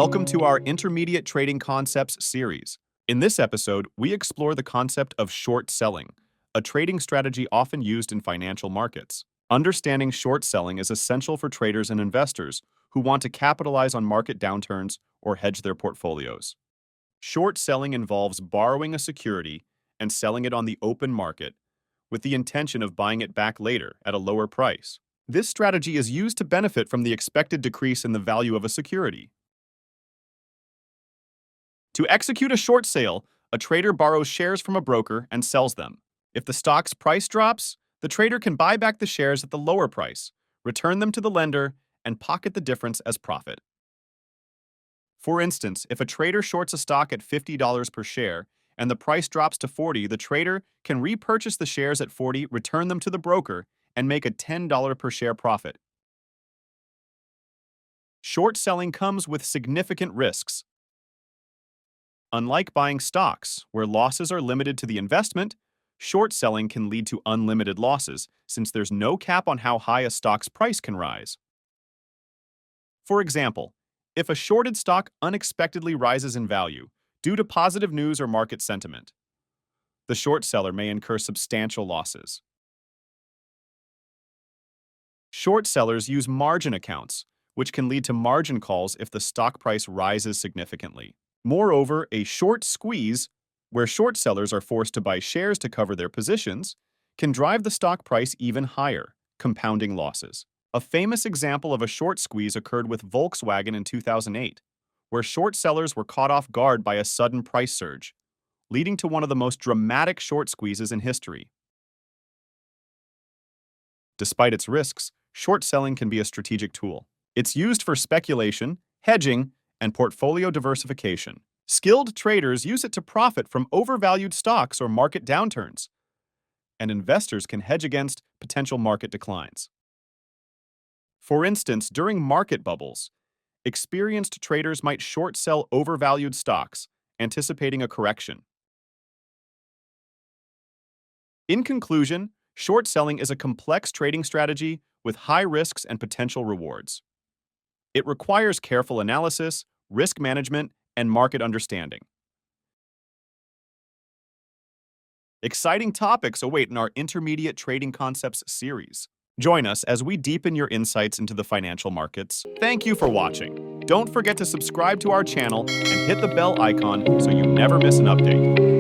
Welcome to our Intermediate Trading Concepts series. In this episode, we explore the concept of short selling, a trading strategy often used in financial markets. Understanding short selling is essential for traders and investors who want to capitalize on market downturns or hedge their portfolios. Short selling involves borrowing a security and selling it on the open market with the intention of buying it back later at a lower price. This strategy is used to benefit from the expected decrease in the value of a security. To execute a short sale, a trader borrows shares from a broker and sells them. If the stock's price drops, the trader can buy back the shares at the lower price, return them to the lender, and pocket the difference as profit. For instance, if a trader shorts a stock at $50 per share and the price drops to $40, the trader can repurchase the shares at $40, return them to the broker, and make a $10 per share profit. Short selling comes with significant risks. Unlike buying stocks, where losses are limited to the investment, short selling can lead to unlimited losses since there's no cap on how high a stock's price can rise. For example, if a shorted stock unexpectedly rises in value due to positive news or market sentiment, the short seller may incur substantial losses. Short sellers use margin accounts, which can lead to margin calls if the stock price rises significantly. Moreover, a short squeeze, where short sellers are forced to buy shares to cover their positions, can drive the stock price even higher, compounding losses. A famous example of a short squeeze occurred with Volkswagen in 2008, where short sellers were caught off guard by a sudden price surge, leading to one of the most dramatic short squeezes in history. Despite its risks, short selling can be a strategic tool. It's used for speculation, hedging, and portfolio diversification. Skilled traders use it to profit from overvalued stocks or market downturns, and investors can hedge against potential market declines. For instance, during market bubbles, experienced traders might short sell overvalued stocks, anticipating a correction. In conclusion, short selling is a complex trading strategy with high risks and potential rewards. It requires careful analysis, risk management, and market understanding. Exciting topics await in our Intermediate Trading Concepts series. Join us as we deepen your insights into the financial markets. Thank you for watching. Don't forget to subscribe to our channel and hit the bell icon so you never miss an update.